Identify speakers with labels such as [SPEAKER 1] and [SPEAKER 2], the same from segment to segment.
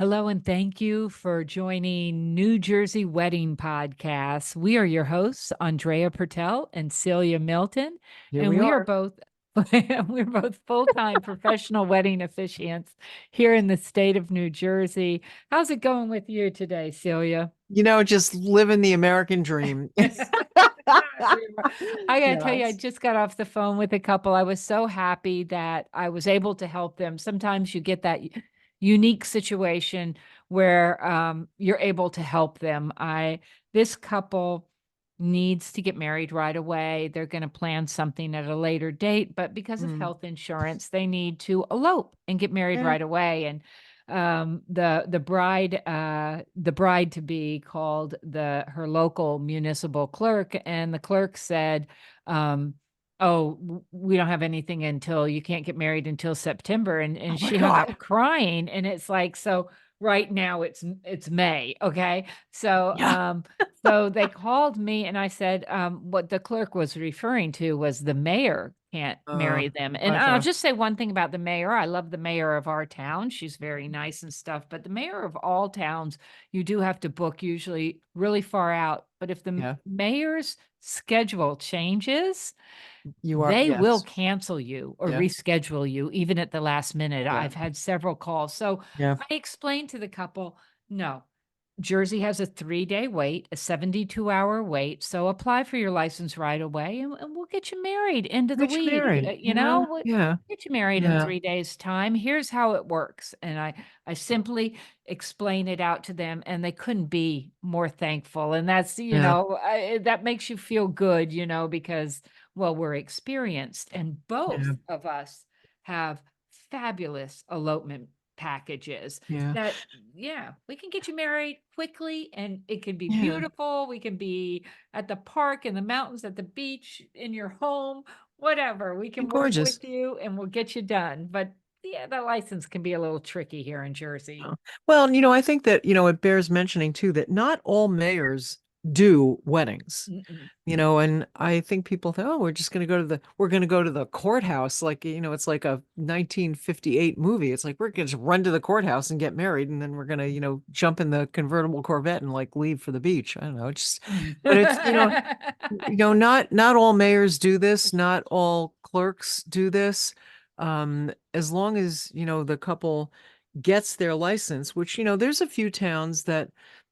[SPEAKER 1] Hello, and thank you for joining New Jersey Wedding Podcast. We are your hosts, Andrea Pertel and Celia Milton,
[SPEAKER 2] Here
[SPEAKER 1] and
[SPEAKER 2] we
[SPEAKER 1] we are
[SPEAKER 2] are.
[SPEAKER 1] both we're both full-time professional wedding officiants here in the state of New Jersey. How's it going with you today, Celia?
[SPEAKER 2] Just living the American dream.
[SPEAKER 1] I gotta tell you, I
[SPEAKER 2] Yes.
[SPEAKER 1] just got off the phone with a couple. I was so happy that I was able to help them. Sometimes you get that unique situation where you're able to help them. I This couple needs to get married right away. They're going to plan something at a later date, but because of
[SPEAKER 2] Mm.
[SPEAKER 1] health insurance, they need to elope and get married
[SPEAKER 2] Yeah.
[SPEAKER 1] right away. And the bride to be called her local municipal clerk, and the clerk said, we don't have anything until you can't get married until September.
[SPEAKER 2] Oh
[SPEAKER 1] And
[SPEAKER 2] my
[SPEAKER 1] she hung
[SPEAKER 2] God.
[SPEAKER 1] up crying. And it's like, so right now it's May. Okay. So,
[SPEAKER 2] Yeah.
[SPEAKER 1] so they called me and I said, what the clerk was referring to was the mayor can't marry them. And I'll
[SPEAKER 2] Gotcha.
[SPEAKER 1] just say one thing about the mayor. I love the mayor of our town. She's very nice and stuff, but the mayor of all towns, you do have to book usually really far out. But if the
[SPEAKER 2] Yeah.
[SPEAKER 1] mayor's schedule changes,
[SPEAKER 2] You are.
[SPEAKER 1] they will
[SPEAKER 2] Yes.
[SPEAKER 1] cancel you or
[SPEAKER 2] Yeah.
[SPEAKER 1] reschedule you even at the last minute.
[SPEAKER 2] Yeah.
[SPEAKER 1] I've had several calls. So
[SPEAKER 2] Yeah.
[SPEAKER 1] I explained to the couple, no, Jersey has a 3-day wait, a 72-hour wait. So apply for your license right away and we'll get you married end of the
[SPEAKER 2] Get you
[SPEAKER 1] week.
[SPEAKER 2] married.
[SPEAKER 1] We'll
[SPEAKER 2] Yeah.
[SPEAKER 1] get you married in
[SPEAKER 2] Yeah.
[SPEAKER 1] 3 days' time. Here's how it works. And I simply explain it out to them and they couldn't be more thankful. And that's,
[SPEAKER 2] Yeah.
[SPEAKER 1] that makes you feel good, because well, we're experienced, and both
[SPEAKER 2] Yeah.
[SPEAKER 1] of us have fabulous elopement packages
[SPEAKER 2] Yeah.
[SPEAKER 1] that, yeah, we can get you married quickly and it can be
[SPEAKER 2] Yeah.
[SPEAKER 1] beautiful. We can be at the park, in the mountains, at the beach, in your home, whatever. We
[SPEAKER 2] Be
[SPEAKER 1] can work with
[SPEAKER 2] gorgeous.
[SPEAKER 1] you and we'll get you done. But yeah, the license can be a little tricky here in Jersey.
[SPEAKER 2] Oh. Well, I think that, it bears mentioning too that not all mayors do weddings.
[SPEAKER 1] Mm-mm.
[SPEAKER 2] And I think people think, oh, we're going to go to the courthouse. Like, it's like a 1958 movie. It's like, we're going to just run to the courthouse and get married. And then we're going to, jump in the convertible Corvette and like leave for the beach. I don't know. But it's, not all mayors do this. Not all clerks do this. As long as, the couple gets their license, which, there's a few towns that,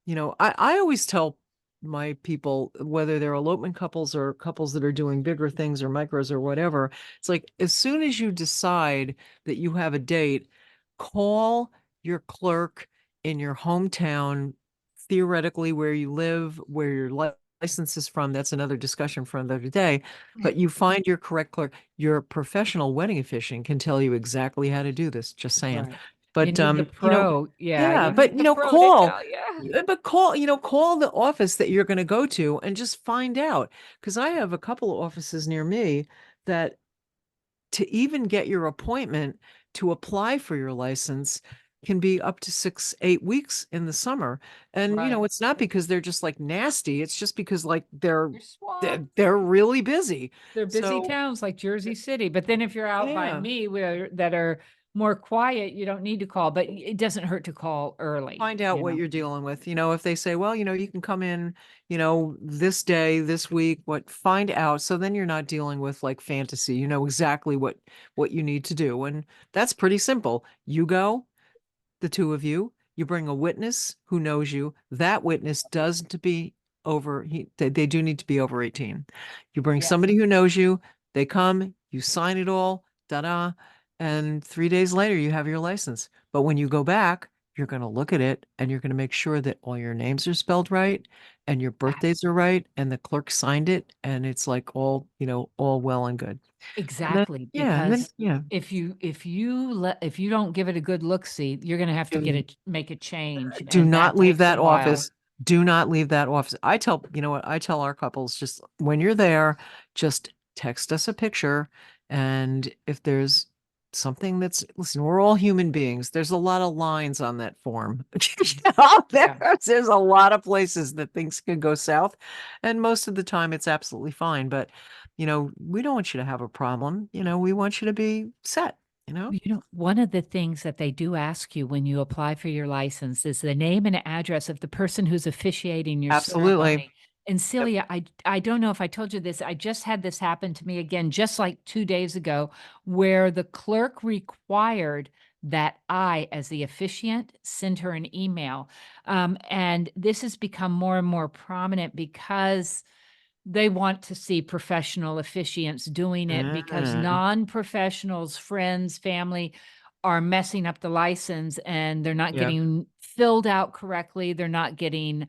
[SPEAKER 2] I always tell my people, whether they're elopement couples or couples that are doing bigger things or micros or whatever, it's like as soon as you decide that you have a date, call your clerk in your hometown, theoretically where you live, where your license is from. That's another discussion for another day. But you find your correct clerk. Your professional wedding officiant can tell you exactly how to do this. Just saying.
[SPEAKER 1] Right. You
[SPEAKER 2] But
[SPEAKER 1] need the pro. Yeah,
[SPEAKER 2] yeah,
[SPEAKER 1] you
[SPEAKER 2] but
[SPEAKER 1] need the pro to
[SPEAKER 2] call,
[SPEAKER 1] tell you.
[SPEAKER 2] call the office that you're going to go to and just find out. Because I have a couple of offices near me that to even get your appointment to apply for your license can be up to 6, 8 weeks in the summer. And
[SPEAKER 1] Right.
[SPEAKER 2] it's not because they're just like nasty. It's just because like they're
[SPEAKER 1] You're
[SPEAKER 2] they're,
[SPEAKER 1] swamped.
[SPEAKER 2] they're really busy.
[SPEAKER 1] They're busy
[SPEAKER 2] So
[SPEAKER 1] towns like Jersey City. But then if you're out by
[SPEAKER 2] yeah.
[SPEAKER 1] me where that are more quiet, you don't need to call, but it doesn't hurt to call early,
[SPEAKER 2] Find out what you're dealing with. If they say, well, you can come in, this day, this week, find out. So then you're not dealing with like fantasy. You know exactly what you need to do. And that's pretty simple. You go, the two of you bring a witness who knows you. That witness does to be over, they do need to be over 18. You bring
[SPEAKER 1] Yes,
[SPEAKER 2] somebody who knows you, they come, you sign it all, da-da, and 3 days later you have your license. But when you go back, you're going to look at it and you're going to make sure that all your names are spelled right and your birthdays are right and the clerk signed it and it's like all well and good. And then,
[SPEAKER 1] exactly.
[SPEAKER 2] yeah, and then,
[SPEAKER 1] Because
[SPEAKER 2] yeah,
[SPEAKER 1] if you don't give it a good look see, you're gonna have to
[SPEAKER 2] do
[SPEAKER 1] make a change,
[SPEAKER 2] do
[SPEAKER 1] and that
[SPEAKER 2] not leave
[SPEAKER 1] takes a
[SPEAKER 2] that
[SPEAKER 1] while.
[SPEAKER 2] office. Do not leave that office. I tell our couples, just when you're there, just text us a picture. And if there's something listen, we're all human beings. There's a lot of lines on that form.
[SPEAKER 1] Yeah.
[SPEAKER 2] There's a lot of places that things can go south. And most of the time it's absolutely fine. But, we don't want you to have a problem. We want you to be set. you know?
[SPEAKER 1] You know, one of the things that they do ask you when you apply for your license is the name and address of the person who's officiating your
[SPEAKER 2] Absolutely.
[SPEAKER 1] ceremony. And
[SPEAKER 2] Yep.
[SPEAKER 1] Celia, I don't know if I told you this. I just had this happen to me again, just like 2 days ago, where the clerk required that I, as the officiant, send her an email. And this has become more and more prominent because they want to see professional officiants doing it, because
[SPEAKER 2] Mm,
[SPEAKER 1] non-professionals, friends, family are messing up the license, and they're not
[SPEAKER 2] yeah.
[SPEAKER 1] getting filled out correctly. They're not getting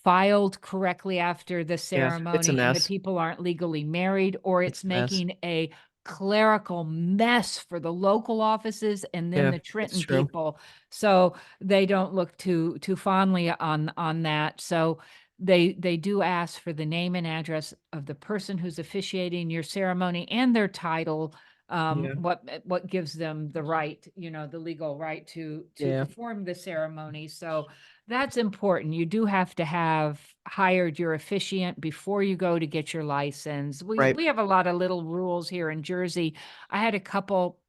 [SPEAKER 1] filed correctly after the
[SPEAKER 2] Yes. It's a
[SPEAKER 1] ceremony, and the
[SPEAKER 2] mess.
[SPEAKER 1] people aren't legally married, or
[SPEAKER 2] It's
[SPEAKER 1] it's
[SPEAKER 2] a mess.
[SPEAKER 1] making a clerical mess for the local offices and then
[SPEAKER 2] Yeah,
[SPEAKER 1] the
[SPEAKER 2] it's
[SPEAKER 1] Trenton
[SPEAKER 2] true.
[SPEAKER 1] people. So they don't look too fondly on that. So they do ask for the name and address of the person who's officiating your ceremony and their title,
[SPEAKER 2] Yeah.
[SPEAKER 1] what gives them the right, the legal right to
[SPEAKER 2] Yeah.
[SPEAKER 1] perform the ceremony. So that's important. You do have to have hired your officiant before you go to get your license. We
[SPEAKER 2] Right.
[SPEAKER 1] we have a lot of little rules here in Jersey. I had a couple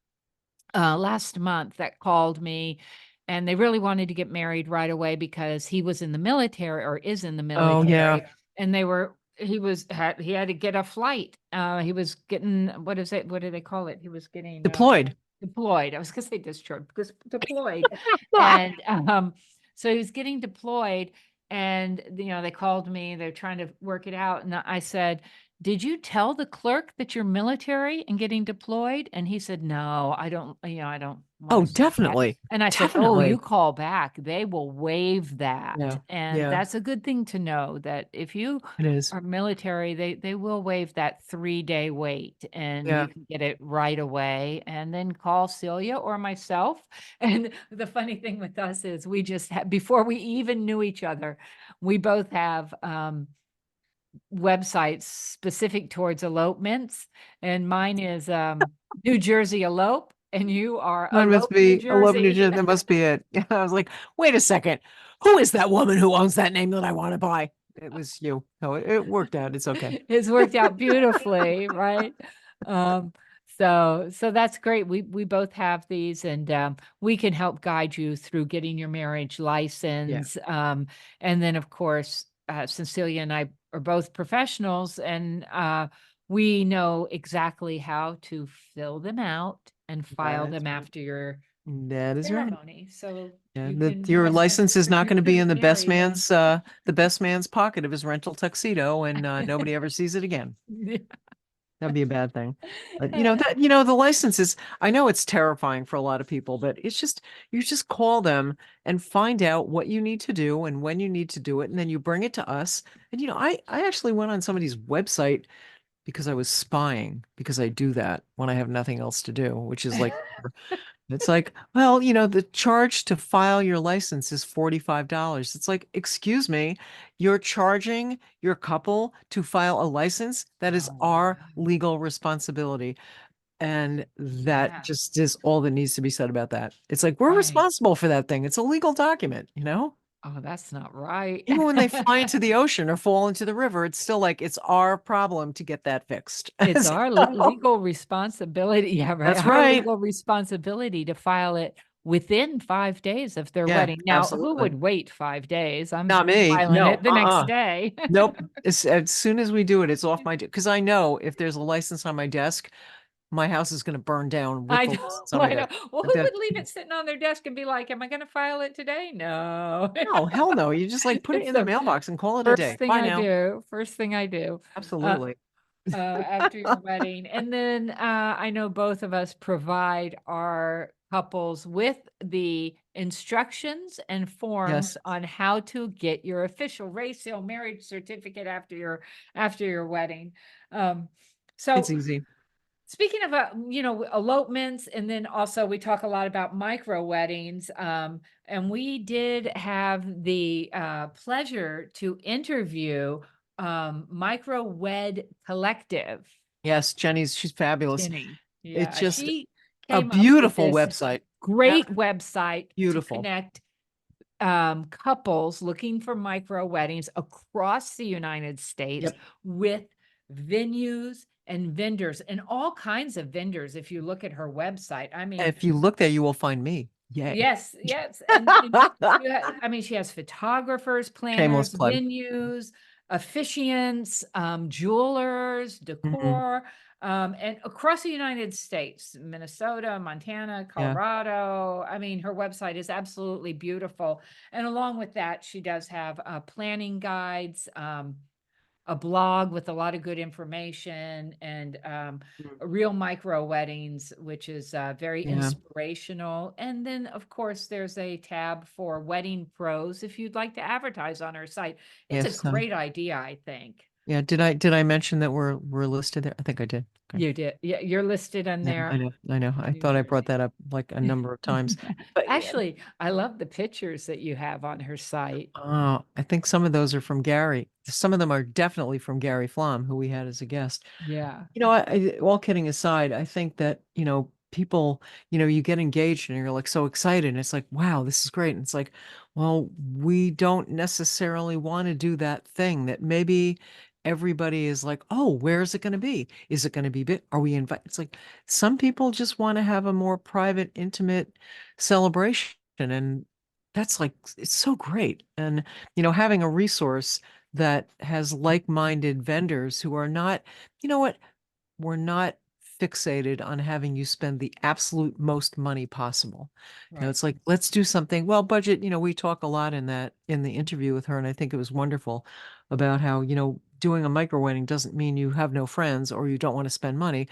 [SPEAKER 1] last month that called me, and they really wanted to get married right away because he was in the military, or is in the
[SPEAKER 2] Oh, yeah.
[SPEAKER 1] military, and he had to get a flight. He was getting, what do they call it? He was getting
[SPEAKER 2] Deployed.
[SPEAKER 1] deployed. I was gonna say discharged, because deployed. And so he was getting deployed, and they called me, they're trying to work it out. And I said, "Did you tell the clerk that you're military and getting deployed?" And he said, "No, I don't want
[SPEAKER 2] Oh,
[SPEAKER 1] to say that."
[SPEAKER 2] definitely.
[SPEAKER 1] And I said, "Oh, you
[SPEAKER 2] Definitely.
[SPEAKER 1] call back, they will waive that."
[SPEAKER 2] Yeah.
[SPEAKER 1] And
[SPEAKER 2] Yeah,
[SPEAKER 1] that's a good thing to know, that if you
[SPEAKER 2] it is.
[SPEAKER 1] are military, they will waive that 3-day wait, and
[SPEAKER 2] Yeah.
[SPEAKER 1] you can get it right away, and then call Celia or myself. And the funny thing with us is, we just had, before we even knew each other, we both have websites specific towards elopements, and mine is New Jersey Elope, and you are
[SPEAKER 2] Mine must
[SPEAKER 1] Elope New
[SPEAKER 2] be 11 New
[SPEAKER 1] Jersey.
[SPEAKER 2] Jersey. That must be it. Yeah, I was like, wait a second. Who is that woman who owns that name that I want to buy? It was you. No, it worked out. It's okay.
[SPEAKER 1] It's worked out beautifully, right? Um, so that's great. We both have these, and we can help guide you through getting your marriage
[SPEAKER 2] Yeah.
[SPEAKER 1] license. And then, of course, Cecilia and I are both professionals, and we know exactly how to fill them out and file
[SPEAKER 2] That's
[SPEAKER 1] them
[SPEAKER 2] right.
[SPEAKER 1] after your
[SPEAKER 2] That is right.
[SPEAKER 1] ceremony. So
[SPEAKER 2] Yeah,
[SPEAKER 1] you
[SPEAKER 2] that
[SPEAKER 1] can
[SPEAKER 2] your
[SPEAKER 1] have
[SPEAKER 2] license is not
[SPEAKER 1] your
[SPEAKER 2] going to be in
[SPEAKER 1] true married.
[SPEAKER 2] the best man's pocket of his rental tuxedo, and nobody ever sees it again. That'd be a bad thing. But the licenses, I know it's terrifying for a lot of people, but it's just, you just call them and find out what you need to do and when you need to do it, and then you bring it to us. And I actually went on somebody's website because I was spying, because I do that when I have nothing else to do, which is like, it's like, well, the charge to file your license is $45. It's like, excuse me, you're charging your couple to file a license? That is
[SPEAKER 1] Oh,
[SPEAKER 2] our
[SPEAKER 1] wow.
[SPEAKER 2] legal responsibility. And that
[SPEAKER 1] Yeah.
[SPEAKER 2] just is all that needs to be said about that. It's like, we're
[SPEAKER 1] Right.
[SPEAKER 2] responsible for that thing. It's a legal document, you know?
[SPEAKER 1] Oh, that's not right.
[SPEAKER 2] Even when they fly into the ocean or fall into the river, it's still like, it's our problem to get that fixed.
[SPEAKER 1] It's our
[SPEAKER 2] So,
[SPEAKER 1] legal responsibility. Yeah, right.
[SPEAKER 2] that's
[SPEAKER 1] Our
[SPEAKER 2] right.
[SPEAKER 1] legal responsibility to file it within 5 days of their
[SPEAKER 2] Yeah,
[SPEAKER 1] wedding. Now, who
[SPEAKER 2] absolutely.
[SPEAKER 1] would wait 5 days? I'm
[SPEAKER 2] Not me.
[SPEAKER 1] filing
[SPEAKER 2] No.
[SPEAKER 1] it the next day.
[SPEAKER 2] Nope. As soon as we do it, it's off my, because I know if there's a license on my desk, my house is going to burn down with
[SPEAKER 1] I
[SPEAKER 2] the
[SPEAKER 1] know,
[SPEAKER 2] license on my
[SPEAKER 1] I know.
[SPEAKER 2] desk.
[SPEAKER 1] Well, who
[SPEAKER 2] That,
[SPEAKER 1] would leave it sitting on their desk and be like, "Am I going to file it today?" No.
[SPEAKER 2] no, hell no. You just like put it
[SPEAKER 1] It's
[SPEAKER 2] in the
[SPEAKER 1] the
[SPEAKER 2] mailbox and call it a
[SPEAKER 1] first
[SPEAKER 2] day.
[SPEAKER 1] thing
[SPEAKER 2] Bye
[SPEAKER 1] I
[SPEAKER 2] now.
[SPEAKER 1] do. First thing I do. Uh,
[SPEAKER 2] Absolutely.
[SPEAKER 1] after your wedding. And then I know both of us provide our couples with the instructions and forms
[SPEAKER 2] Yes,
[SPEAKER 1] on how to get your official race seal marriage certificate after your wedding. Um,
[SPEAKER 2] it's
[SPEAKER 1] so
[SPEAKER 2] easy.
[SPEAKER 1] speaking of elopements, and then also we talk a lot about micro weddings. And we did have the pleasure to interview Microwed Collective.
[SPEAKER 2] Yes, she's fabulous.
[SPEAKER 1] Jennie.
[SPEAKER 2] It's
[SPEAKER 1] Yeah,
[SPEAKER 2] just
[SPEAKER 1] she
[SPEAKER 2] a
[SPEAKER 1] came up with
[SPEAKER 2] beautiful
[SPEAKER 1] this
[SPEAKER 2] website.
[SPEAKER 1] great website to
[SPEAKER 2] Beautiful.
[SPEAKER 1] connect couples looking for micro weddings across the United States
[SPEAKER 2] Yep.
[SPEAKER 1] with venues and vendors and all kinds of vendors. If you look at her website, I mean,
[SPEAKER 2] If you look there, you will find me. Yay.
[SPEAKER 1] yes, yes. And I mean, she has photographers,
[SPEAKER 2] Shameless
[SPEAKER 1] planners,
[SPEAKER 2] plug.
[SPEAKER 1] venues, officiants, jewelers,
[SPEAKER 2] Mhm.
[SPEAKER 1] decor, and across the United States, Minnesota, Montana,
[SPEAKER 2] Yeah.
[SPEAKER 1] Colorado. I mean, her website is absolutely beautiful. And along with that, she does have planning guides, a blog with a lot of good information, and
[SPEAKER 2] Mm.
[SPEAKER 1] real micro weddings, which is very
[SPEAKER 2] Yeah.
[SPEAKER 1] inspirational. And then, of course, there's a tab for wedding pros if you'd like to advertise on her site. It's a
[SPEAKER 2] Yes.
[SPEAKER 1] great idea, I think.
[SPEAKER 2] Yeah. Did I mention that we're listed there? I think I did. Okay.
[SPEAKER 1] You did. Yeah, you're listed on
[SPEAKER 2] Yeah,
[SPEAKER 1] there.
[SPEAKER 2] I know. I know. I
[SPEAKER 1] New
[SPEAKER 2] thought I brought
[SPEAKER 1] Jersey.
[SPEAKER 2] that up like a number of times. But yeah,
[SPEAKER 1] Actually, I love the pictures that you have on her site.
[SPEAKER 2] I think some of those are from Gary. Some of them are definitely from Gary Flom, who we had as a guest.
[SPEAKER 1] Yeah.
[SPEAKER 2] All kidding aside, I think that, people, you get engaged and you're like so excited. And it's like, wow, this is great. And it's like, well, we don't necessarily want to do that thing that maybe everybody is like, oh, where is it going to be? Is it going to be big? Are we invited? It's like some people just want to have a more private, intimate celebration. And that's like, it's so great. And, having a resource that has like-minded vendors who are not, you know what? We're not fixated on having you spend the absolute most money possible.
[SPEAKER 1] Right.
[SPEAKER 2] It's like, let's do something. Well, budget, we talk a lot in the interview with her, and I think it was wonderful about how, doing a micro wedding doesn't mean you have no friends or you don't want to spend money.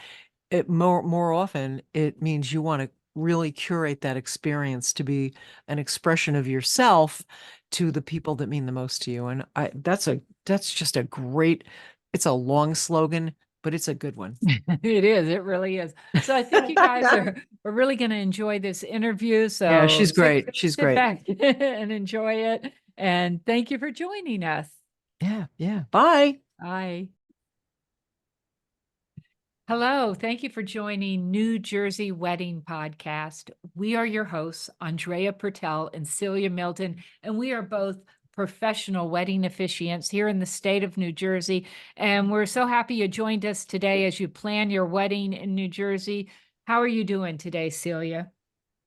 [SPEAKER 2] It more often it means you want to really curate that experience to be an expression of yourself to the people that mean the most to you. And that's just a great, it's a long slogan, but it's a good one.
[SPEAKER 1] It is. It really is. So I think you guys are really going to enjoy this interview.
[SPEAKER 2] Yeah,
[SPEAKER 1] So
[SPEAKER 2] she's great. She's
[SPEAKER 1] sit
[SPEAKER 2] great.
[SPEAKER 1] back and enjoy it. And thank you for joining us.
[SPEAKER 2] Yeah, yeah. Bye.
[SPEAKER 1] Bye. Hello. Thank you for joining New Jersey Wedding Podcast. We are your hosts, Andrea Pertel and Celia Milton, and we are both professional wedding officiants here in the state of New Jersey. And we're so happy you joined us today as you plan your wedding in New Jersey. How are you doing today, Celia?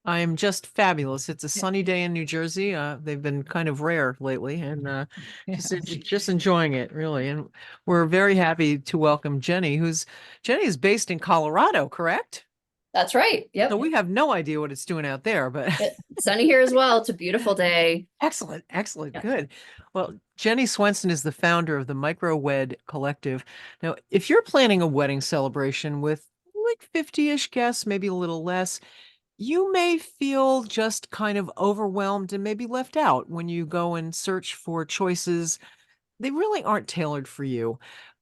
[SPEAKER 2] I am just fabulous. It's a sunny day in New Jersey. They've been kind of rare lately, and just enjoying it really. And we're very happy to welcome Jennie, Jennie is based in Colorado, correct?
[SPEAKER 3] That's right.
[SPEAKER 2] So
[SPEAKER 3] Yep.
[SPEAKER 2] we have no idea what it's doing out there, but
[SPEAKER 3] Sunny here as well. It's a beautiful day.
[SPEAKER 2] excellent, excellent,
[SPEAKER 3] Yeah.
[SPEAKER 2] good. Well, Jennie Swenson is the founder of the Microwed Collective. Now, if you're planning a wedding celebration with like 50-ish guests, maybe a little less, you may feel just kind of overwhelmed and maybe left out when you go and search for choices. They really aren't tailored for you.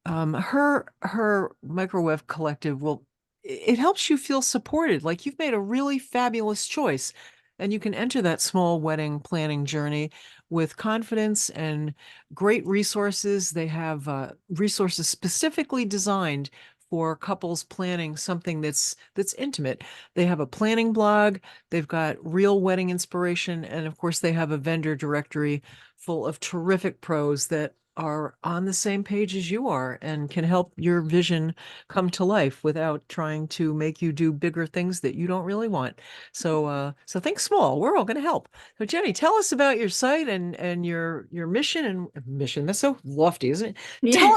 [SPEAKER 2] Her Microwave Collective it helps you feel supported, like you've made a really fabulous choice. And you can enter that small wedding planning journey with confidence and great resources. They have resources specifically designed for couples planning something that's intimate. They have a planning blog, they've got real wedding inspiration, and of course they have a vendor directory full of terrific pros that are on the same page as you are and can help your vision come to life without trying to make you do bigger things that you don't really want. So think small. We're all going to help. So Jennie, tell us about your site and your mission and mission. That's so lofty, isn't it?
[SPEAKER 3] Yeah.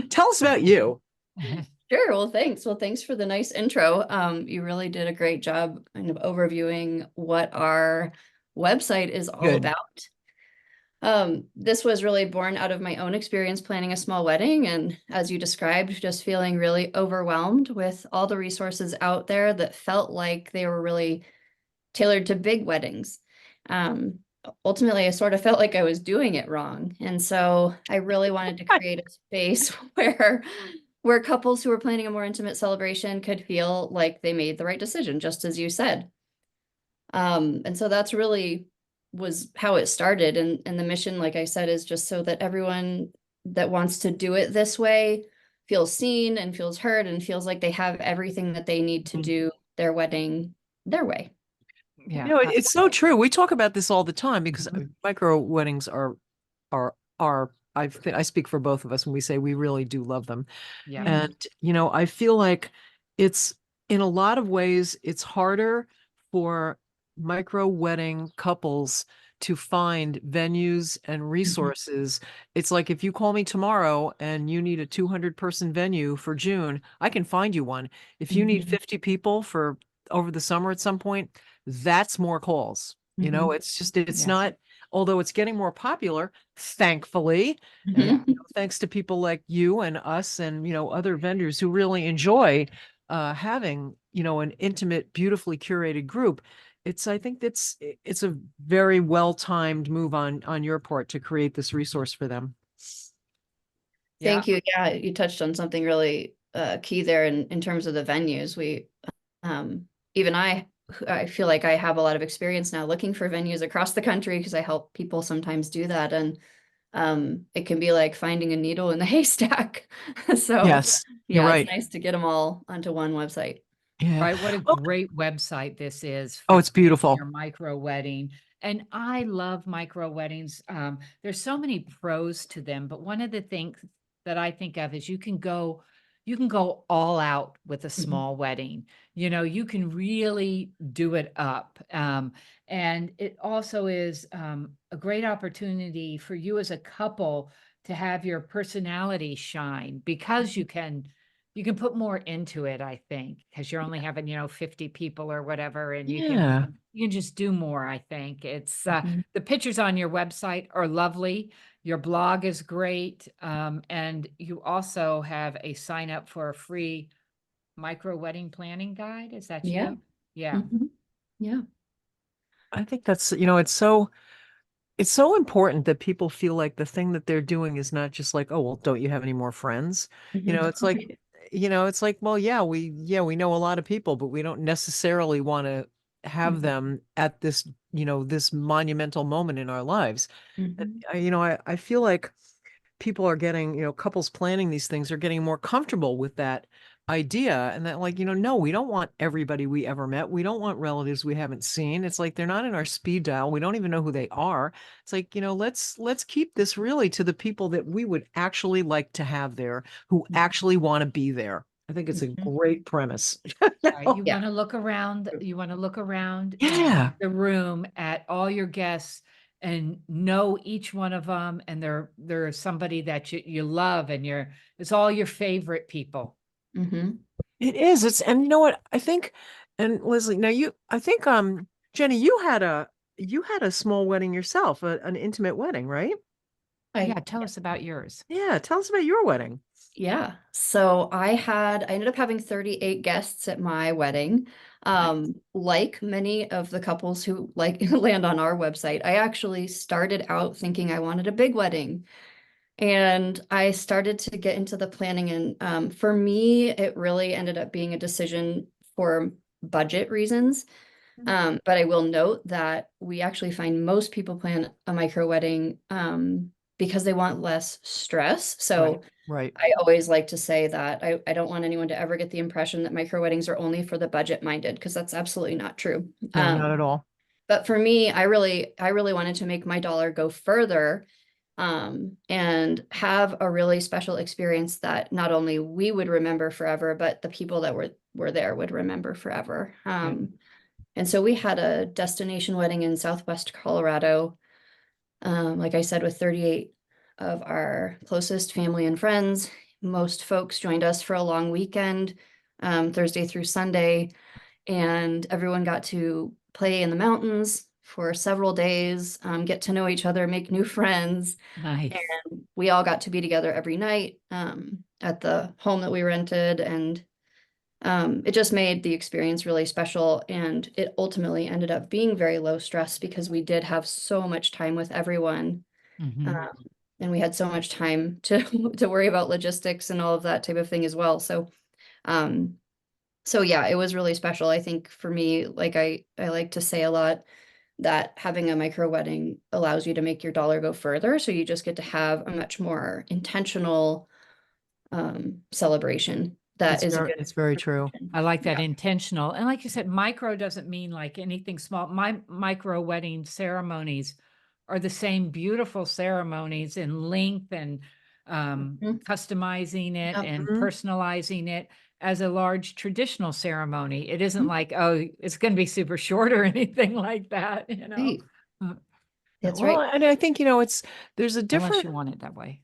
[SPEAKER 2] Tell us about you.
[SPEAKER 3] Sure. Well, thanks. Well, thanks for the nice intro. You really did a great job kind of overviewing what our website is all
[SPEAKER 2] Good.
[SPEAKER 3] about. This was really born out of my own experience planning a small wedding. And as you described, just feeling really overwhelmed with all the resources out there that felt like they were really tailored to big weddings. Ultimately, I sort of felt like I was doing it wrong. And so I really wanted to create a space where couples who were planning a more intimate celebration could feel like they made the right decision, just as you said. And so that's really was how it started. And the mission, like I said, is just so that everyone that wants to do it this way feels seen and feels heard and feels like they have everything that they need to do their wedding their way.
[SPEAKER 1] Yeah.
[SPEAKER 2] It's so true. We talk about this all the time because micro weddings are I speak for both of us when we say we really do love them.
[SPEAKER 1] Yeah.
[SPEAKER 2] And, I feel like it's in a lot of ways, it's harder for micro wedding couples to find venues and resources. It's like if you call me tomorrow and you need a 200-person venue for June, I can find you one. If you need 50 people for over the summer at some point, that's more calls. It's
[SPEAKER 1] Yes.
[SPEAKER 2] not, although it's getting more popular, thankfully,
[SPEAKER 1] Yeah.
[SPEAKER 2] thanks to people like you and us and, other vendors who really enjoy having, an intimate, beautifully curated group. I think it's a very well-timed move on your part to create this resource for them.
[SPEAKER 1] Yeah.
[SPEAKER 3] Thank you. Yeah, you touched on something really key there in terms of the venues. Even I feel like I have a lot of experience now looking for venues across the country because I help people sometimes do that. And it can be like finding a needle in the haystack. So
[SPEAKER 2] Yes, you're
[SPEAKER 3] yeah, it's
[SPEAKER 2] right.
[SPEAKER 3] nice to get them all onto one website.
[SPEAKER 2] Yeah.
[SPEAKER 1] Right. What a
[SPEAKER 2] Oh,
[SPEAKER 1] great website this is
[SPEAKER 2] oh,
[SPEAKER 1] for
[SPEAKER 2] it's
[SPEAKER 1] planning
[SPEAKER 2] beautiful.
[SPEAKER 1] your micro wedding. And I love micro weddings. There's so many pros to them, but one of the things that I think of is you can go all out with a small wedding. You can really do it up. And it also is a great opportunity for you as a couple to have your personality shine because you can put more into it, I think, because you're only having, 50 people or whatever, and
[SPEAKER 2] Yeah.
[SPEAKER 1] you can just do more, I think. It's
[SPEAKER 3] Mhm.
[SPEAKER 1] the pictures on your website are lovely. Your blog is great. And you also have a sign up for a free micro wedding planning guide. Is that
[SPEAKER 3] Yeah.
[SPEAKER 1] you? Yeah.
[SPEAKER 3] Mhm. Yeah.
[SPEAKER 2] I think that's, it's so important that people feel like the thing that they're doing is not just like, oh, well, don't you have any more friends? It's like, well, yeah, we know a lot of people, but we don't necessarily want to have them at this, this monumental moment in our lives. And,
[SPEAKER 3] Mhm.
[SPEAKER 2] I feel like people are getting, couples planning these things are getting more comfortable with that idea. And that, like, no, we don't want everybody we ever met. We don't want relatives we haven't seen. It's like they're not in our speed dial. We don't even know who they are. It's like, let's keep this really to the people that we would actually like to have there, who actually want to be there. I think it's a great premise.
[SPEAKER 1] Right. You
[SPEAKER 3] Yeah.
[SPEAKER 1] want to look around,
[SPEAKER 2] Yeah.
[SPEAKER 1] the room at all your guests and know each one of them. And they're somebody that you love and it's all your favorite people.
[SPEAKER 3] Mhm.
[SPEAKER 2] It is. And you know what? I think, and Leslie, now I think, Jenny, you had a small wedding yourself, an intimate wedding, right?
[SPEAKER 1] Yeah.
[SPEAKER 3] I
[SPEAKER 1] Tell us about yours.
[SPEAKER 2] Yeah. Tell us about your wedding.
[SPEAKER 3] Yeah. So I ended up having 38 guests at my wedding. Like many of the couples who like land on our website, I actually started out thinking I wanted a big wedding. And I started to get into the planning, and for me, it really ended up being a decision for budget reasons. But I will note that we actually find most people plan a micro wedding because they want less stress. So
[SPEAKER 2] Right.
[SPEAKER 3] I always like to say that I don't want anyone to ever get the impression that micro weddings are only for the budget minded, because that's absolutely not true.
[SPEAKER 2] No, not at all.
[SPEAKER 3] But for me, I really wanted to make my dollar go further, and have a really special experience that not only we would remember forever, but the people that were there would remember forever. And so we had a destination wedding in Southwest Colorado, like I said, with 38 of our closest family and friends. Most folks joined us for a long weekend, Thursday through Sunday, and everyone got to play in the mountains for several days, get to know each other, make new friends.
[SPEAKER 1] Nice.
[SPEAKER 3] And we all got to be together every night at the home that we rented. And it just made the experience really special. And it ultimately ended up being very low stress because we did have so much time with everyone.
[SPEAKER 1] Mhm.
[SPEAKER 3] And we had so much time to to worry about logistics and all of that type of thing as well. Um, so yeah, it was really special. I think for me, like I like to say a lot that having a micro wedding allows you to make your dollar go further. So you just get to have a much more intentional celebration that is a good.
[SPEAKER 2] It's very true.
[SPEAKER 1] I like that
[SPEAKER 3] Yeah.
[SPEAKER 1] intentional. And like you said, micro doesn't mean like anything small. My micro wedding ceremonies are the same beautiful ceremonies in length and
[SPEAKER 3] Mhm.
[SPEAKER 1] customizing it
[SPEAKER 3] Yep.
[SPEAKER 1] and
[SPEAKER 2] Mhm.
[SPEAKER 1] personalizing it as a large traditional ceremony. It isn't
[SPEAKER 2] Mhm.
[SPEAKER 1] like, oh, it's going to be super short or anything like that, you know.
[SPEAKER 3] Right.
[SPEAKER 1] Uh,
[SPEAKER 3] That's
[SPEAKER 2] Well,
[SPEAKER 3] right.
[SPEAKER 2] and I think, there's a
[SPEAKER 1] Unless
[SPEAKER 2] different,
[SPEAKER 1] you want it that way.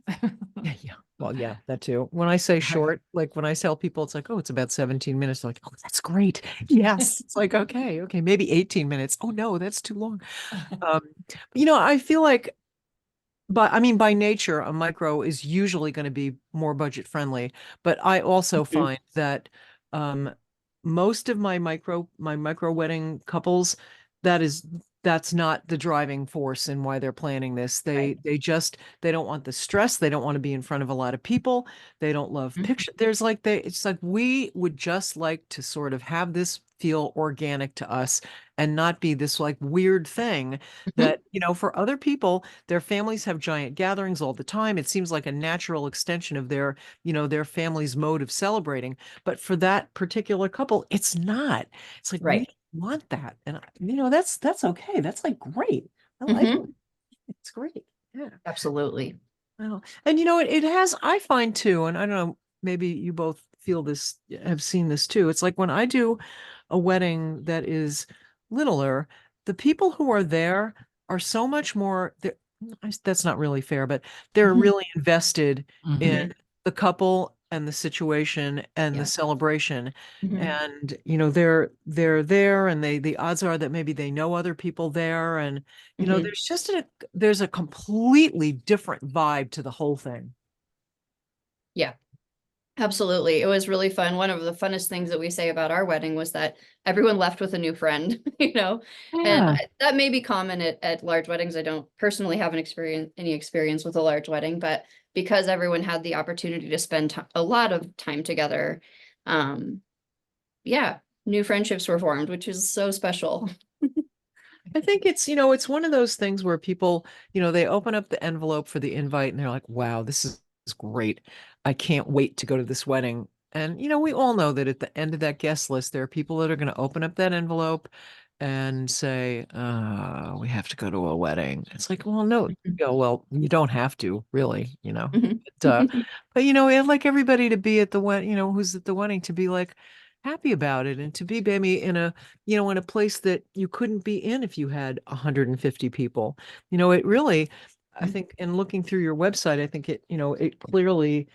[SPEAKER 2] yeah. Well, yeah, that too. When I say short, like when I tell people, it's like, oh, it's about 17 minutes. They're like, oh, that's great. Yes. It's like, okay, maybe 18 minutes. Oh no, that's too long. Um, I feel like, but I mean, by nature, a micro is usually going to be more budget friendly. But I also
[SPEAKER 3] Mhm.
[SPEAKER 2] find that um, most of my micro wedding couples, that is that's not the driving force in why they're planning this.
[SPEAKER 3] Right.
[SPEAKER 2] They don't want the stress. They don't want to be in front of a lot of people. They don't love
[SPEAKER 3] Mhm.
[SPEAKER 2] picture. There's like it's like we would just like to sort of have this feel organic to us and not be this like weird thing
[SPEAKER 3] Mhm.
[SPEAKER 2] that, for other people, their families have giant gatherings all the time. It seems like a natural extension of their family's mode of celebrating. But for that particular couple, it's not. It's like we
[SPEAKER 3] Right.
[SPEAKER 2] don't want that. And that's okay. That's like great. I like it.
[SPEAKER 3] Mhm.
[SPEAKER 2] It's great. Yeah.
[SPEAKER 3] Absolutely.
[SPEAKER 2] Well, and it has, I find too, and I don't know, maybe you both feel this, have seen this too. It's like when I do a wedding that is littler, the people who are there are so much more, that's not really fair, but they're
[SPEAKER 3] Mhm.
[SPEAKER 2] really invested in
[SPEAKER 3] Mhm.
[SPEAKER 2] the couple and the situation and the
[SPEAKER 3] Yeah.
[SPEAKER 2] celebration.
[SPEAKER 3] Mhm.
[SPEAKER 2] And, they're there, and the odds are that maybe they know other people there. And,
[SPEAKER 3] Mhm.
[SPEAKER 2] there's a completely different vibe to the whole thing.
[SPEAKER 3] Yeah. Absolutely. It was really fun. One of the funnest things that we say about our wedding was that everyone left with a new friend, and
[SPEAKER 2] Yeah.
[SPEAKER 3] that may be common at large weddings. I don't personally have any experience with a large wedding, but because everyone had the opportunity to spend a lot of time together, um, yeah, new friendships were formed, which is so special.
[SPEAKER 2] I think it's one of those things where people, they open up the envelope for the invite and they're like, wow, this is great. I can't wait to go to this wedding. And, we all know that at the end of that guest list, there are people that are going to open up that envelope and say, we have to go to a wedding. It's like, well, no, well, you don't have to really,
[SPEAKER 3] Mhm.
[SPEAKER 2] but, we have like everybody to be at the wedding, who's at the wedding, to be like happy about it, and to be maybe in a place that you couldn't be in if you had 150 people. It really, I think, in looking through your website, I think it clearly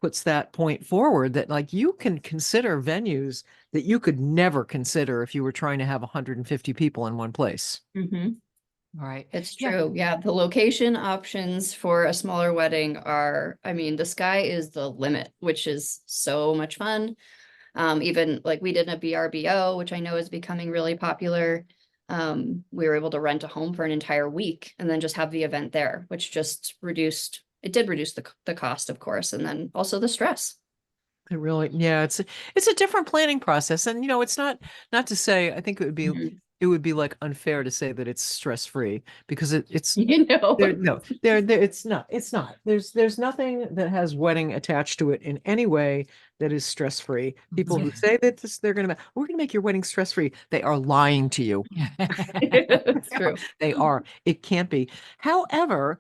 [SPEAKER 2] puts that point forward that like you can consider venues that you could never consider if you were trying to have 150 people in one place.
[SPEAKER 3] Mhm.
[SPEAKER 1] Right.
[SPEAKER 3] It's
[SPEAKER 1] Yeah.
[SPEAKER 3] true. Yeah, the location options for a smaller wedding are, I mean, the sky is the limit, which is so much fun. Even like we did a BRBO, which I know is becoming really popular. We were able to rent a home for an entire week and then just have the event there, which it did reduce the cost, of course, and then also the stress.
[SPEAKER 2] It really, yeah, it's a different planning process. And it's not to say, I think
[SPEAKER 3] Mhm.
[SPEAKER 2] it would be like unfair to say that it's stress free, because it's
[SPEAKER 3] You know,
[SPEAKER 2] there, no, there, it's not. There's nothing that has wedding attached to it in any way that is stress free. People who say that we're gonna make your wedding stress free, they are lying to you.
[SPEAKER 3] it's true.
[SPEAKER 2] They are. It can't be. However,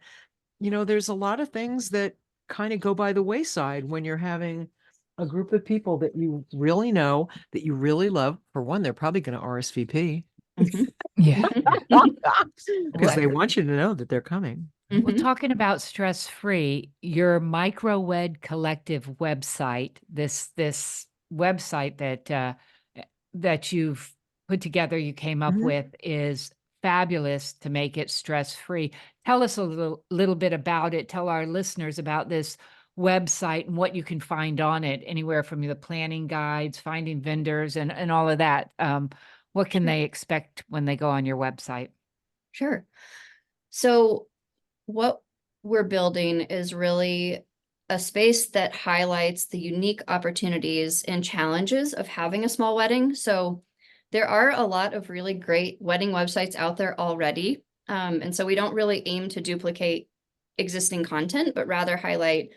[SPEAKER 2] there's a lot of things that kind of go by the wayside when you're having a group of people that you really know, that you really love. For one, they're probably going to RSVP
[SPEAKER 3] Mhm.
[SPEAKER 1] Yeah.
[SPEAKER 2] because
[SPEAKER 1] Well,
[SPEAKER 2] they want you to know that they're coming.
[SPEAKER 1] well,
[SPEAKER 3] Mhm.
[SPEAKER 1] talking about stress free, your Microwed Collective website, this website that you've put together, you came up
[SPEAKER 2] Mhm.
[SPEAKER 1] with, is fabulous to make it stress free. Tell us a little bit about it. Tell our listeners about this website and what you can find on it, anywhere from the planning guides, finding vendors, and all of that. What can
[SPEAKER 3] Sure.
[SPEAKER 1] they expect when they go on your website?
[SPEAKER 3] Sure. So what we're building is really a space that highlights the unique opportunities and challenges of having a small wedding. So there are a lot of really great wedding websites out there already. And so we don't really aim to duplicate existing content, but rather highlight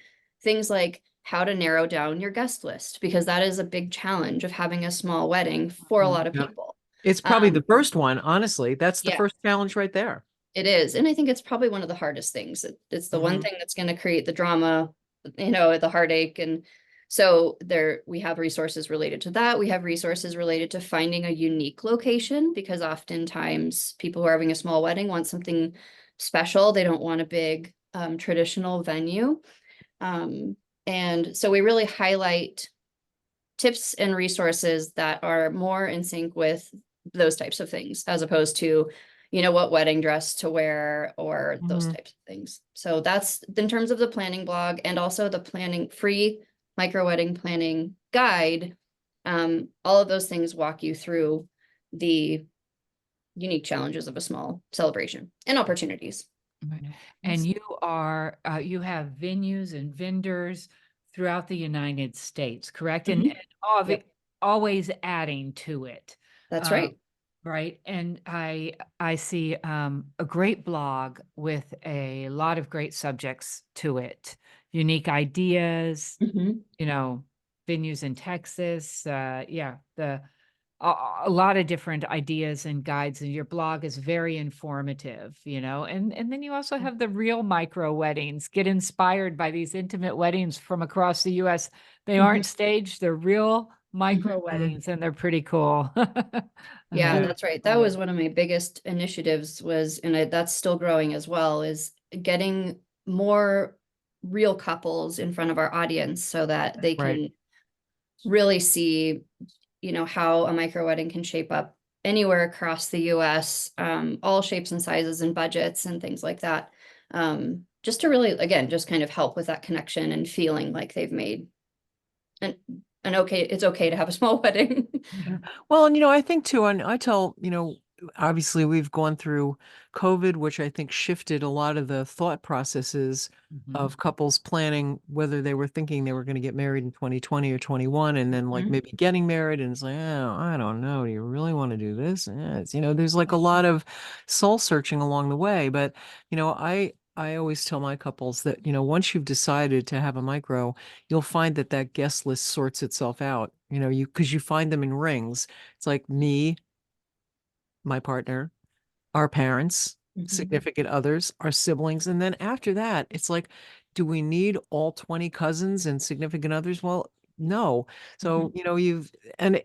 [SPEAKER 3] things like how to narrow down your guest list, because that is a big challenge of having a small wedding for a lot of
[SPEAKER 2] Yeah.
[SPEAKER 3] people.
[SPEAKER 2] It's probably
[SPEAKER 3] Um,
[SPEAKER 2] the first one, honestly. That's the
[SPEAKER 3] yeah.
[SPEAKER 2] first challenge right there.
[SPEAKER 3] It is. And I think it's probably one of the hardest things. It's the one
[SPEAKER 2] Mhm.
[SPEAKER 3] thing that's going to create the drama, the heartache. And so we have resources related to that. We have resources related to finding a unique location, because oftentimes people who are having a small wedding want something special. They don't want a big traditional venue. And so we really highlight tips and resources that are more in sync with those types of things, as opposed to, what wedding dress to wear or those
[SPEAKER 2] Mhm.
[SPEAKER 3] types of things. So that's in terms of the planning blog, and also the free micro wedding planning guide. All of those things walk you through the unique challenges of a small celebration and opportunities.
[SPEAKER 1] Right. And you have venues and vendors throughout the United States, correct? And,
[SPEAKER 3] Mhm. Yep,
[SPEAKER 1] always adding to it.
[SPEAKER 3] that's
[SPEAKER 1] Um,
[SPEAKER 3] right.
[SPEAKER 1] right. And I see a great blog with a lot of great subjects to it. Unique ideas,
[SPEAKER 3] Mhm.
[SPEAKER 1] venues in Texas. Yeah, a lot of different ideas and guides, and your blog is very informative, and then you also have the real micro weddings. Get inspired by these intimate weddings from across the US. They
[SPEAKER 3] Mhm.
[SPEAKER 1] aren't staged, they're real micro
[SPEAKER 2] Mhm.
[SPEAKER 1] weddings, and they're pretty cool.
[SPEAKER 3] Yeah,
[SPEAKER 2] Yeah.
[SPEAKER 3] that's right. That was one of my biggest initiatives that's still growing as well, is getting more real couples in front of our audience so that they
[SPEAKER 2] Right.
[SPEAKER 3] can really see, how a micro wedding can shape up anywhere across the US, all shapes and sizes and budgets and things like that. Just to really, again, just kind of help with that connection and feeling like they've made an, it's okay to have a small wedding.
[SPEAKER 2] Yeah. Well, and I think too, and I tell, obviously we've gone through COVID, which I think shifted a lot of the thought processes
[SPEAKER 1] Mhm.
[SPEAKER 2] of couples planning whether they were thinking they were going to get married in 2020 or 21, and then like
[SPEAKER 3] Mhm.
[SPEAKER 2] maybe getting married, and it's like, oh, I don't know, do you really want to do this? It's, there's like a lot of soul searching along the way. But, I always tell my couples that, once you've decided to have a micro, you'll find that that guest list sorts itself out, because you find them in rings. It's like me, my partner, our parents,
[SPEAKER 3] Mhm.
[SPEAKER 2] significant others, our siblings. And then after that, it's like, do we need all 20 cousins and significant others? Well, no. So,
[SPEAKER 3] Mhm.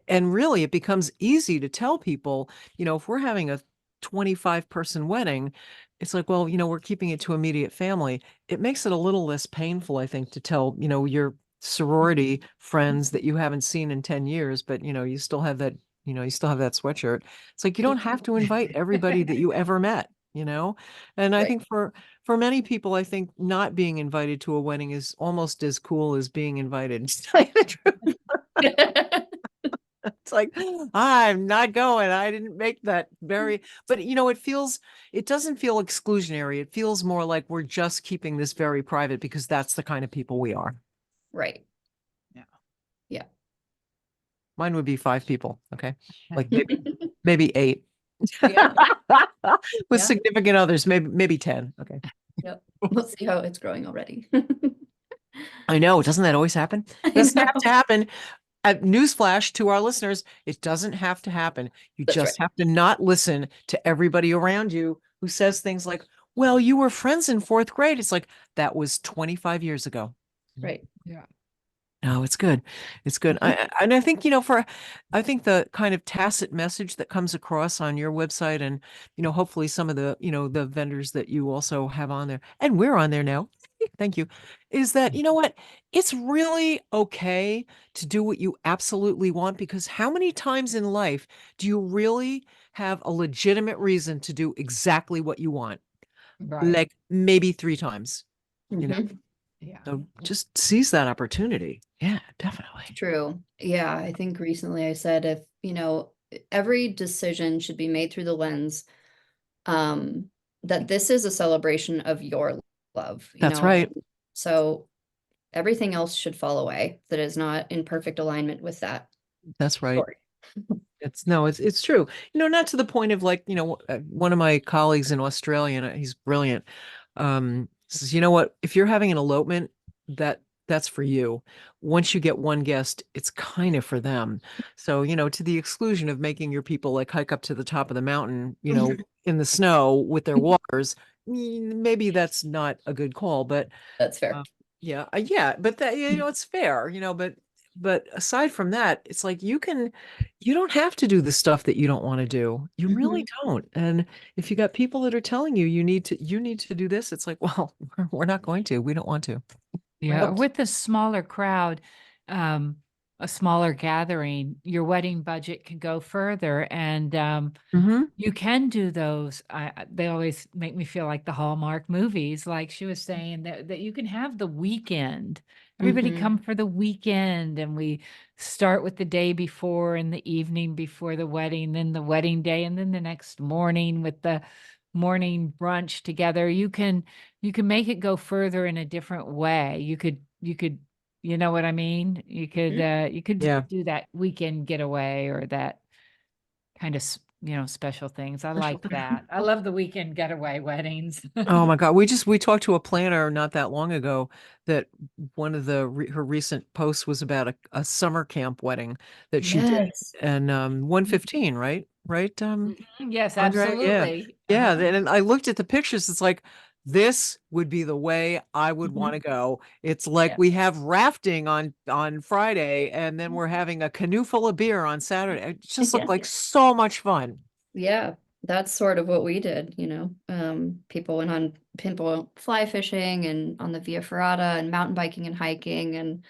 [SPEAKER 2] and really it becomes easy to tell people, if we're having a 25-person wedding, it's like, well, we're keeping it to immediate family. It makes it a little less painful, I think, to tell, your sorority friends that you haven't seen in 10 years, but you still have that, you still have that sweatshirt. It's like you don't have to invite everybody that you ever met, And I
[SPEAKER 3] Right.
[SPEAKER 2] think for many people, I think not being invited to a wedding is almost as cool as being invited. To tell you the truth. It's like, I'm not going. I didn't make that very, but it doesn't feel exclusionary. It feels more like we're just keeping this very private because that's the kind of people we are.
[SPEAKER 3] Right.
[SPEAKER 1] Yeah.
[SPEAKER 3] Yeah.
[SPEAKER 2] Mine would be 5 people. Okay. Like maybe 8.
[SPEAKER 3] Yeah.
[SPEAKER 2] With
[SPEAKER 3] Yeah.
[SPEAKER 2] significant others, maybe 10. Okay.
[SPEAKER 3] Yep. We'll see how it's growing already.
[SPEAKER 2] I know. Doesn't that always happen?
[SPEAKER 3] I
[SPEAKER 2] Doesn't have
[SPEAKER 3] know.
[SPEAKER 2] to happen. Newsflash to our listeners, it doesn't have to happen. You
[SPEAKER 3] That's right.
[SPEAKER 2] just have to not listen to everybody around you who says things like, well, you were friends in 4th grade. It's like, that was 25 years ago.
[SPEAKER 3] Right.
[SPEAKER 1] Yeah.
[SPEAKER 2] No, it's good. It's good. And I think, I think the kind of tacit message that comes across on your website and, hopefully some of the, the vendors that you also have on there, and we're on there now. Thank you. Is that, you know what? It's really okay to do what you absolutely want, because how many times in life do you really have a legitimate reason to do exactly what you want?
[SPEAKER 1] Right.
[SPEAKER 2] Like maybe 3 times,
[SPEAKER 3] Mhm.
[SPEAKER 1] Yeah.
[SPEAKER 2] so just seize that opportunity. Yeah, definitely.
[SPEAKER 3] True. Yeah. I think recently I said, if, every decision should be made through the lens, um, that this is a celebration of your love,
[SPEAKER 2] That's right.
[SPEAKER 3] so everything else should fall away that is not in perfect alignment with that
[SPEAKER 2] That's right.
[SPEAKER 3] story.
[SPEAKER 2] It's no, it's true. Not to the point of like, one of my colleagues in Australia, and he's brilliant, says, you know what, if you're having an elopement, that that's for you. Once you get one guest, it's kind of for them. So, to the exclusion of making your people like hike up to the top of the mountain, in the snow with their walkers, maybe that's not a good call, but
[SPEAKER 3] That's fair.
[SPEAKER 2] uh, yeah, but that, it's fair, but aside from that, it's like you don't have to do the stuff that you don't want to do. You really
[SPEAKER 3] Mhm.
[SPEAKER 2] don't. And if you got people that are telling you you need to do this, it's like, well, we're not going to. We don't want to.
[SPEAKER 1] Yeah,
[SPEAKER 3] Right.
[SPEAKER 1] with a smaller crowd, um, a smaller gathering, your wedding budget can go further, and
[SPEAKER 2] Hmm.
[SPEAKER 1] you can do those. They always make me feel like the Hallmark movies, like she was saying that you can have the weekend. Everybody
[SPEAKER 3] Mhm.
[SPEAKER 1] come for the weekend, and we start with the day before and the evening before the wedding, then the wedding day, and then the next morning with the morning brunch together. You can make it go further in a different way. You could you know what I mean? You could
[SPEAKER 2] Yeah.
[SPEAKER 1] do that weekend getaway or that kind of special things. I
[SPEAKER 2] Special
[SPEAKER 1] like
[SPEAKER 2] thing.
[SPEAKER 1] that. I love the weekend getaway weddings.
[SPEAKER 2] Oh my God. We talked to a planner not that long ago that one of her recent posts was about a summer camp wedding that she did.
[SPEAKER 3] Yes.
[SPEAKER 2] And 115, right? Right,
[SPEAKER 1] Yes,
[SPEAKER 2] Andrea? Yeah.
[SPEAKER 1] absolutely.
[SPEAKER 2] Yeah. And I looked at the pictures. It's like, this would be the way I would want
[SPEAKER 3] Mhm.
[SPEAKER 2] to go. It's like
[SPEAKER 1] Yeah.
[SPEAKER 2] we have rafting on Friday, and then we're having a canoe full of beer on Saturday. It just looked
[SPEAKER 3] Yeah.
[SPEAKER 2] like so much fun.
[SPEAKER 3] Yeah, that's sort of what we did, you know. People fly fishing and on the Via Ferrata and mountain biking and hiking and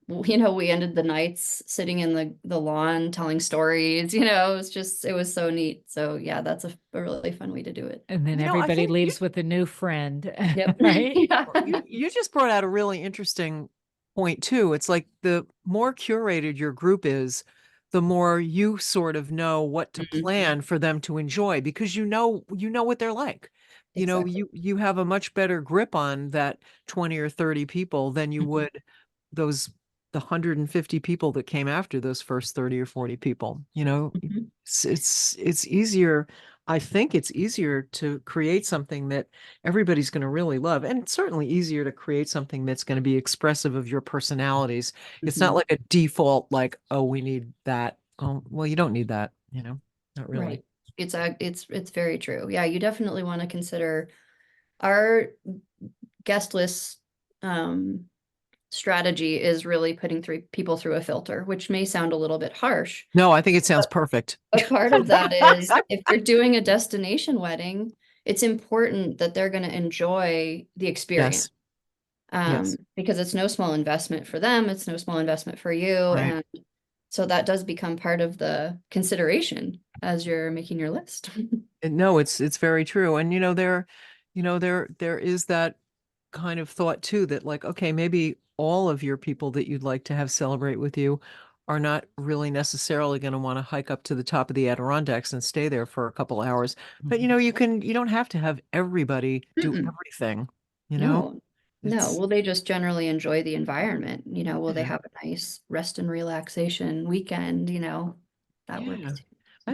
[SPEAKER 3] we ended the nights sitting in the lawn telling stories, it was so neat. So yeah, that's a really fun way to do it.
[SPEAKER 1] And then
[SPEAKER 2] I
[SPEAKER 1] everybody
[SPEAKER 2] think
[SPEAKER 1] leaves with a new friend,
[SPEAKER 3] Yep.
[SPEAKER 1] right?
[SPEAKER 3] Yeah.
[SPEAKER 2] you just brought out a really interesting point too. It's like the more curated your group is, the more you sort of know what to
[SPEAKER 3] Mhm.
[SPEAKER 2] plan for them to enjoy because you know what they're like.
[SPEAKER 3] Exactly.
[SPEAKER 2] You have a much better grip on that 20 or 30 people than you
[SPEAKER 3] Mhm.
[SPEAKER 2] would those the 150 people that came after those first 30 or 40 people.
[SPEAKER 3] Mhm.
[SPEAKER 2] It's easier. I think it's easier to create something that everybody's going to really love. And it's certainly easier to create something that's going to be expressive of your personalities. It's not
[SPEAKER 3] Mhm.
[SPEAKER 2] like a default, like, oh, we need that. Oh, well, you don't need that, not really.
[SPEAKER 3] Right. It's very true. Yeah, you definitely want to consider our guest list um strategy is really putting three people through a filter, which may sound a little bit harsh.
[SPEAKER 2] No, I think it sounds perfect.
[SPEAKER 3] But part of that is if you're doing a destination wedding, it's important that they're going to enjoy the experience.
[SPEAKER 2] Yes. Yes.
[SPEAKER 3] Because it's no small investment for them, it's no small investment for you.
[SPEAKER 2] Right.
[SPEAKER 3] And so that does become part of the consideration as you're making your list.
[SPEAKER 2] And no, it's very true. And there is that kind of thought too that like, okay, maybe all of your people that you'd like to have celebrate with you are not really necessarily going to want to hike up to the top of the Adirondacks and stay there for a couple hours. But you don't have to have everybody do
[SPEAKER 3] Mm-mm.
[SPEAKER 2] everything, you know?
[SPEAKER 3] No, no.
[SPEAKER 2] It's
[SPEAKER 3] Will they just generally enjoy the environment? Will they
[SPEAKER 2] yeah,
[SPEAKER 3] have a nice rest and relaxation weekend? That works
[SPEAKER 2] yeah.
[SPEAKER 3] too.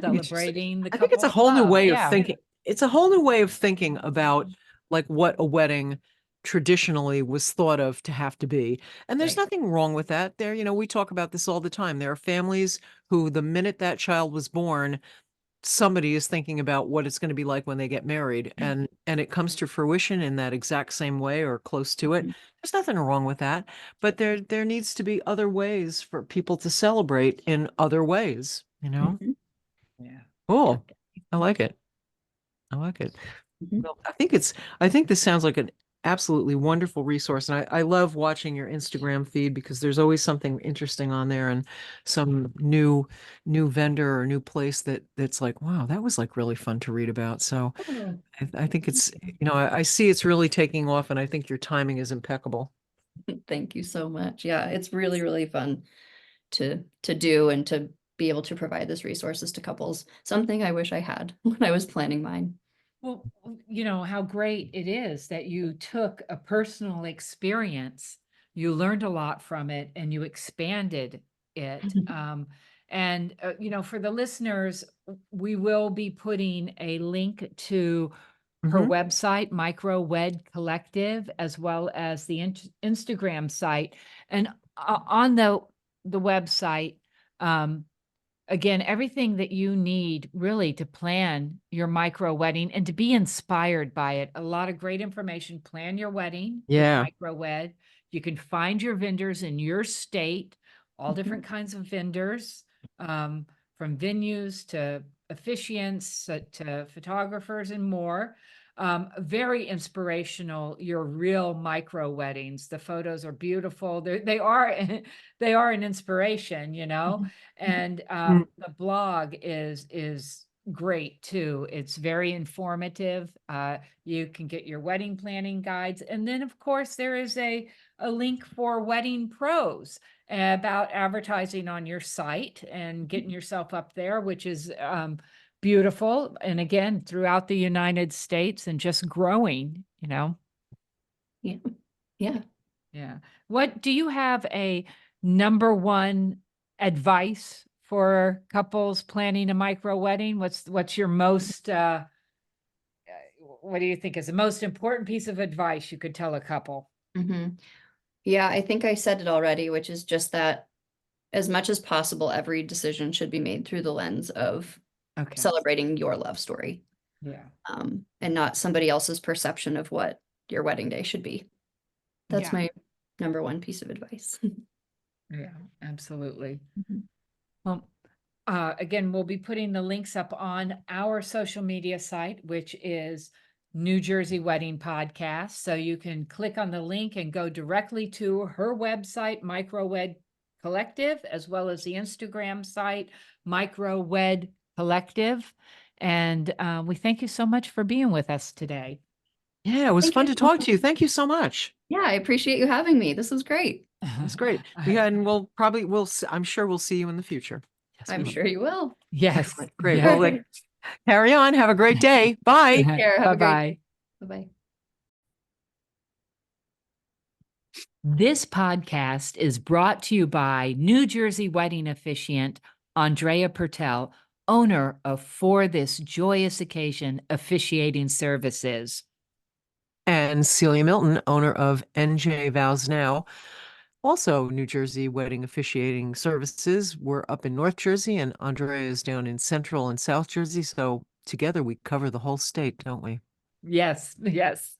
[SPEAKER 1] Celebrating the
[SPEAKER 2] I think it's a
[SPEAKER 1] couple's
[SPEAKER 2] whole new
[SPEAKER 1] love.
[SPEAKER 2] way of
[SPEAKER 1] Yeah.
[SPEAKER 2] thinking. It's a whole new way of thinking about like what a wedding traditionally was thought of to have to be. And there's
[SPEAKER 1] Right.
[SPEAKER 2] nothing wrong with that. We talk about this all the time. There are families who, the minute that child was born, somebody is thinking about what it's going to be like when they get married. And it comes to fruition in that exact same way or close to it.
[SPEAKER 3] Mhm.
[SPEAKER 2] There's nothing wrong with that. But there needs to be other ways for people to celebrate in other ways, you know?
[SPEAKER 3] Mhm.
[SPEAKER 1] Yeah.
[SPEAKER 3] Yeah.
[SPEAKER 2] Cool. I like it. I like it.
[SPEAKER 3] Mhm.
[SPEAKER 2] Well, I think this sounds like an absolutely wonderful resource. And I love watching your Instagram feed because there's always something interesting on there and some new vendor or new place that's like, wow, that was like really fun to read about. So
[SPEAKER 3] Oh,
[SPEAKER 2] I think I see it's really taking off and I think your timing is impeccable.
[SPEAKER 3] thank you so much. Yeah, it's really, really fun to do and to be able to provide this resources to couples. Something I wish I had when I was planning mine.
[SPEAKER 1] Well, you know how great it is that you took a personal experience, you learned a lot from it, and you expanded it. For the listeners, we will be putting a link to her
[SPEAKER 2] Mhm.
[SPEAKER 1] website, Microwed Collective, as well as the Instagram site. And on the website, again, everything that you need really to plan your micro wedding and to be inspired by it. A lot of great information. Plan your wedding with
[SPEAKER 2] Yeah.
[SPEAKER 1] Microwed. You can find your vendors in your state, all different kinds of vendors, from venues to officiants to photographers and more. Very inspirational, your real micro weddings. The photos are beautiful. They are they are an inspiration, you know. And the blog is great too. It's very informative. You can get your wedding planning guides. And then of course there is a link for wedding pros about advertising on your site and getting yourself up there, which is beautiful. And again, throughout the United States and just growing, you know.
[SPEAKER 3] Yeah. Yeah.
[SPEAKER 1] Yeah. What do you have a number one advice for couples planning a micro wedding? What's your most what do you think is the most important piece of advice you could tell a couple?
[SPEAKER 3] Mhm. Yeah, I think I said it already, which is just that as much as possible, every decision should be made through the lens of
[SPEAKER 1] Okay.
[SPEAKER 3] celebrating your love story,
[SPEAKER 1] Yeah.
[SPEAKER 3] and not somebody else's perception of what your wedding day should be. That's
[SPEAKER 1] Yeah.
[SPEAKER 3] my number one piece of advice.
[SPEAKER 1] Yeah, absolutely.
[SPEAKER 3] Mhm.
[SPEAKER 1] Well, again, we'll be putting the links up on our social media site, which is New Jersey Wedding Podcast. So you can click on the link and go directly to her website, Microwed Collective, as well as the Instagram site, Microwed Collective. And we thank you so much for being with us today.
[SPEAKER 2] Yeah, it was
[SPEAKER 3] Thank
[SPEAKER 2] fun
[SPEAKER 3] you
[SPEAKER 2] to
[SPEAKER 3] so
[SPEAKER 2] talk
[SPEAKER 3] much.
[SPEAKER 2] to you. Thank you so much.
[SPEAKER 3] Yeah, I appreciate you having me. This was great.
[SPEAKER 2] That's great. Yeah, and I'm sure we'll see you in the future. Yes,
[SPEAKER 3] I'm
[SPEAKER 2] we will.
[SPEAKER 3] sure you will.
[SPEAKER 1] Yes.
[SPEAKER 2] Excellent. Great.
[SPEAKER 1] Yeah.
[SPEAKER 2] Well, like, carry on. Have a great day. Bye.
[SPEAKER 3] Take care. Have a great
[SPEAKER 1] Bye-bye.
[SPEAKER 3] day. Bye-bye.
[SPEAKER 1] This podcast is brought to you by New Jersey wedding officiant Andrea Pertel, owner of For This Joyous Occasion Officiating Services.
[SPEAKER 2] And Celia Milton, owner of NJ Vows Now, also New Jersey wedding officiating services. We're up in North Jersey, and Andrea is down in Central and South Jersey. So together we cover the whole state, don't we?
[SPEAKER 1] Yes, yes.